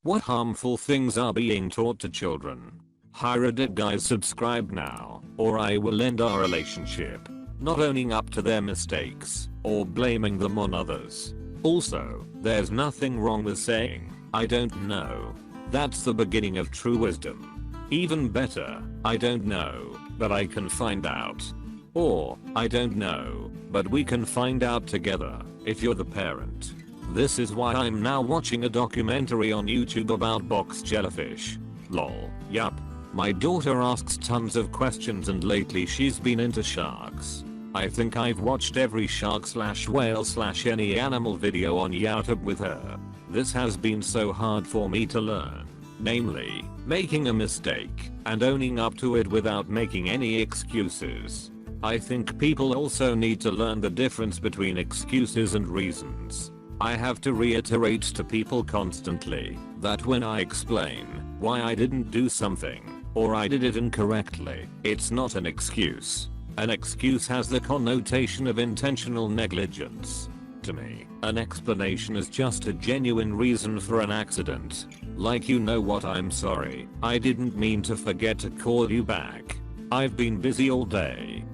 What harmful things are being taught to children? Hi Reddit guys, subscribe now, or I will end our relationship. Not owning up to their mistakes, or blaming them on others. Also, there's nothing wrong with saying, I don't know. That's the beginning of true wisdom. Even better, I don't know, but I can find out. Or, I don't know, but we can find out together, if you're the parent. This is why I'm now watching a documentary on YouTube about box jellyfish. Lol, yup. My daughter asks tons of questions and lately she's been into sharks. I think I've watched every shark/whale/any animal video on YouTube with her. This has been so hard for me to learn. Namely, making a mistake and owning up to it without making any excuses. I think people also need to learn the difference between excuses and reasons. I have to reiterate to people constantly that when I explain why I didn't do something or I did it incorrectly, it's not an excuse. An excuse has the connotation of intentional negligence. To me, an explanation is just a genuine reason for an accident. Like, you know what, I'm sorry, I didn't mean to forget to call you back. I've been busy all day.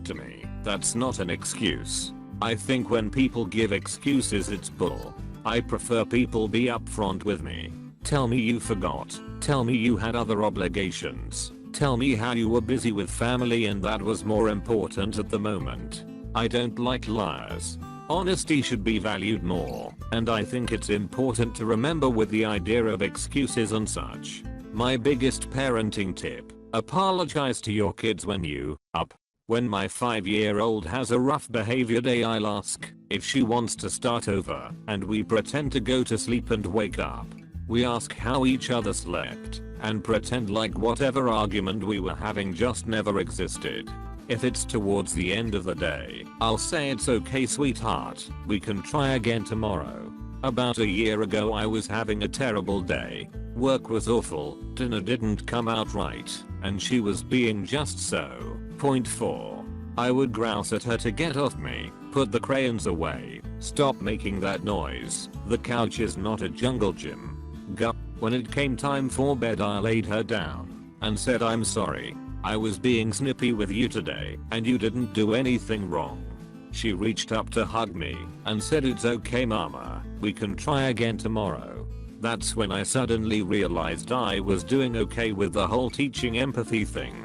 To me, that's not an excuse. I think when people give excuses, it's bull. I prefer people be upfront with me. Tell me you forgot. Tell me you had other obligations. Tell me how you were busy with family and that was more important at the moment. I don't like liars. Honesty should be valued more, and I think it's important to remember with the idea of excuses and such. My biggest parenting tip: apologize to your kids when you up. When my 5-year-old has a rough behavior day, I'll ask if she wants to start over, and we pretend to go to sleep and wake up. We ask how each other slept, and pretend like whatever argument we were having just never existed. If it's towards the end of the day, I'll say, it's okay sweetheart, we can try again tomorrow. About a year ago I was having a terrible day. Work was awful, dinner didn't come out right, and she was being just so. Point 4. I would grouse at her to get off me, put the crayons away, stop making that noise, the couch is not a jungle gym. Gup. When it came time for bed, I laid her down and said, I'm sorry, I was being snippy with you today and you didn't do anything wrong. She reached up to hug me and said, it's okay mama, we can try again tomorrow. That's when I suddenly realized I was doing okay with the whole teaching empathy thing.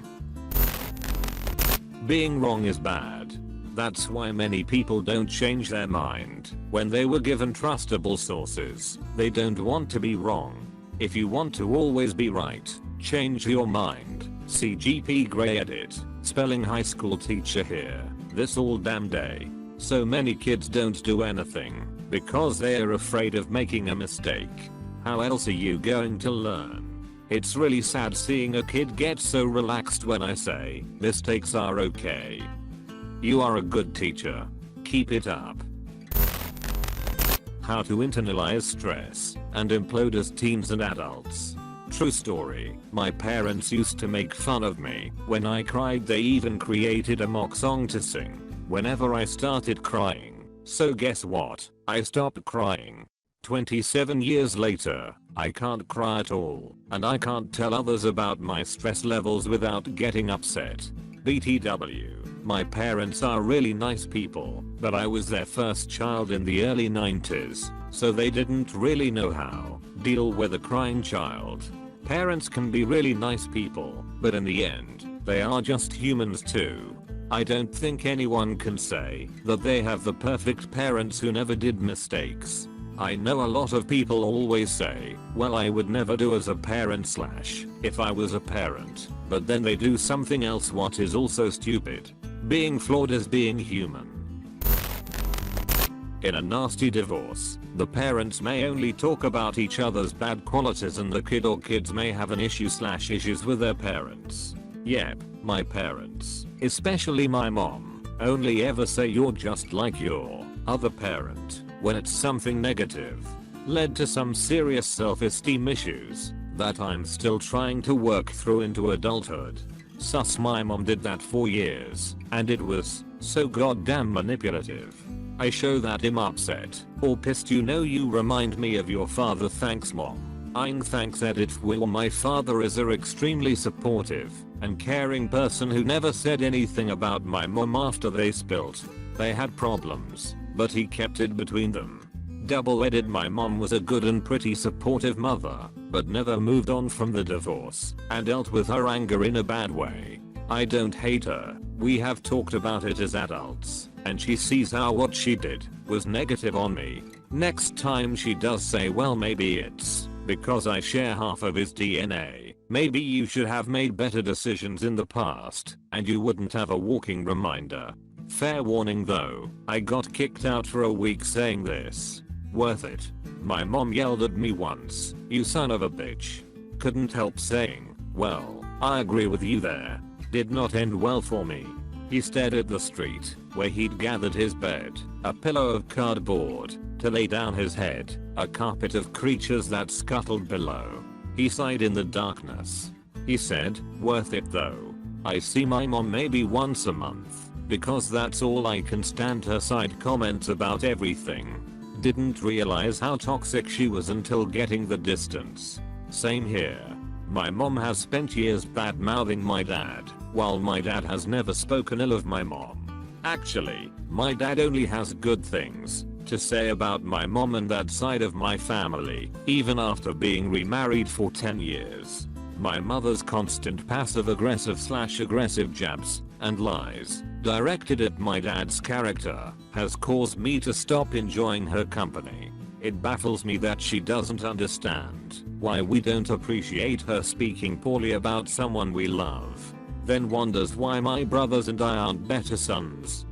Being wrong is bad. That's why many people don't change their mind when they were given trustable sources. They don't want to be wrong. If you want to always be right, change your mind. See GP Gray edit. Spelling high school teacher here. This all damn day. So many kids don't do anything because they are afraid of making a mistake. How else are you going to learn? It's really sad seeing a kid get so relaxed when I say mistakes are okay. You are a good teacher. Keep it up. How to internalize stress and implode as teens and adults. True story, my parents used to make fun of me when I cried. They even created a mock song to sing whenever I started crying. So guess what? I stopped crying. 27 years later, I can't cry at all, and I can't tell others about my stress levels without getting upset. BTW, my parents are really nice people, but I was their first child in the early 90s, so they didn't really know how deal with a crying child. Parents can be really nice people, but in the end, they are just humans too. I don't think anyone can say that they have the perfect parents who never did mistakes. I know a lot of people always say, well, I would never do as a parent / if I was a parent, but then they do something else what is also stupid. Being flawed is being human. In a nasty divorce, the parents may only talk about each other's bad qualities and the kid or kids may have an issue / issues with their parents. Yep, my parents, especially my mom, only ever say you're just like your other parent when it's something negative. Led to some serious self-esteem issues that I'm still trying to work through into adulthood. Sus, my mom did that for years, and it was so goddamn manipulative. I show that I'm upset or pissed, you know, you remind me of your father, thanks mom. Thanks Edit. Will my father is a extremely supportive and caring person who never said anything about my mom after they spilt. They had problems, but he kept it between them. Double edit. My mom was a good and pretty supportive mother, but never moved on from the divorce and dealt with her anger in a bad way. I don't hate her. We have talked about it as adults, and she sees how what she did was negative on me. Next time she does say, well, maybe it's because I share half of his DNA. Maybe you should have made better decisions in the past, and you wouldn't have a walking reminder. Fair warning though, I got kicked out for a week saying this. Worth it. My mom yelled at me once, "You son of a bitch." Couldn't help saying, well, I agree with you there. Did not end well for me. He stared at the street, where he'd gathered his bed, a pillow of cardboard, to lay down his head, a carpet of creatures that scuttled below. He sighed in the darkness. He said, worth it though. I see my mom maybe once a month, because that's all I can stand. Her side comments about everything. Didn't realize how toxic she was until getting the distance. Same here. My mom has spent years bad mouthing my dad, while my dad has never spoken ill of my mom. Actually, my dad only has good things to say about my mom and that side of my family, even after being remarried for 10 years. My mother's constant passive-aggressive jabs and lies directed at my dad's character has caused me to stop enjoying her company. It baffles me that she doesn't understand why we don't appreciate her speaking poorly about someone we love. Then wonders why my brothers and I aren't better sons.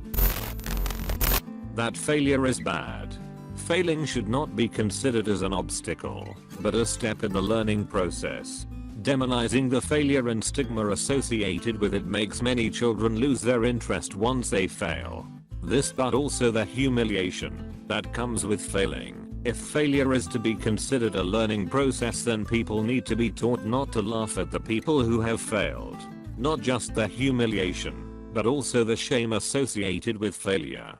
That failure is bad. Failing should not be considered as an obstacle, but a step in the learning process. Demonizing the failure and stigma associated with it makes many children lose their interest once they fail. This, but also the humiliation that comes with failing. If failure is to be considered a learning process, then people need to be taught not to laugh at the people who have failed. Not just the humiliation, but also the shame associated with failure.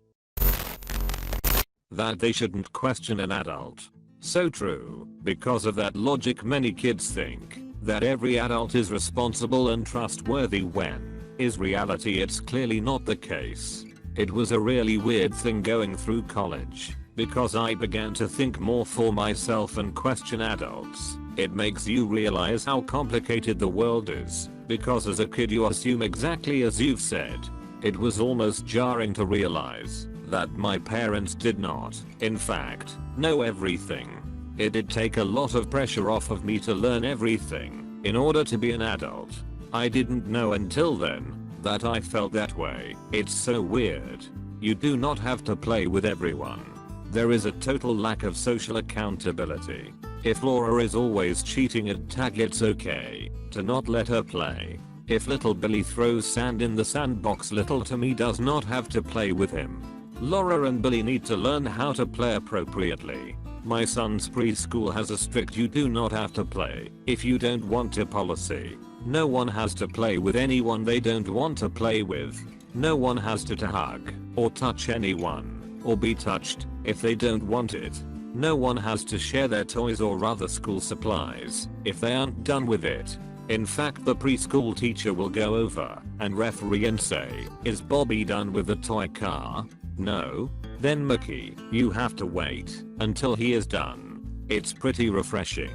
That they shouldn't question an adult. So true. Because of that logic, many kids think that every adult is responsible and trustworthy when, in reality, it's clearly not the case. It was a really weird thing going through college, because I began to think more for myself and question adults. It makes you realize how complicated the world is, because as a kid you assume exactly as you've said. It was almost jarring to realize that my parents did not, in fact, know everything. It did take a lot of pressure off of me to learn everything in order to be an adult. I didn't know until then that I felt that way. It's so weird. You do not have to play with everyone. There is a total lack of social accountability. If Laura is always cheating at tag, it's okay to not let her play. If little Billy throws sand in the sandbox, little Timmy does not have to play with him. Laura and Billy need to learn how to play appropriately. My son's preschool has a strict "you do not have to play if you don't want to" policy. No one has to play with anyone they don't want to play with. No one has to hug or touch anyone or be touched if they don't want it. No one has to share their toys or other school supplies if they aren't done with it. In fact, the preschool teacher will go over and referee and say, "Is Bobby done with the toy car?" No? Then Mickey, you have to wait until he is done. It's pretty refreshing.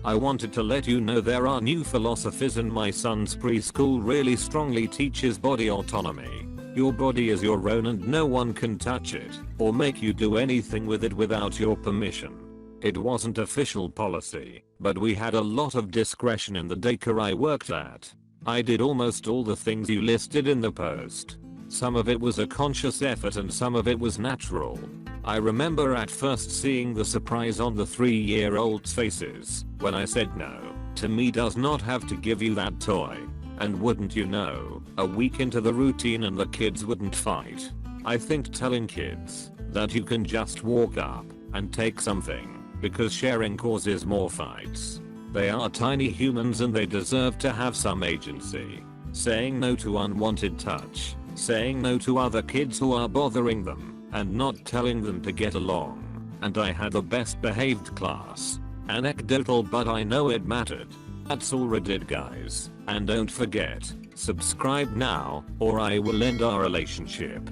I wanted to let you know there are new philosophies, and my son's preschool really strongly teaches body autonomy. Your body is your own and no one can touch it or make you do anything with it without your permission. It wasn't official policy, but we had a lot of discretion in the daycare I worked at. I did almost all the things you listed in the post. Some of it was a conscious effort and some of it was natural. I remember at first seeing the surprise on the 3-year-olds' faces when I said no. Timmy does not have to give you that toy. And wouldn't you know, a week into the routine and the kids wouldn't fight. I think telling kids that you can just walk up and take something because sharing causes more fights. They are tiny humans and they deserve to have some agency. Saying no to unwanted touch. Saying no to other kids who are bothering them, and not telling them to get along. And I had the best behaved class. Anecdotal, but I know it mattered. That's all Reddit, guys. And don't forget, subscribe now, or I will end our relationship.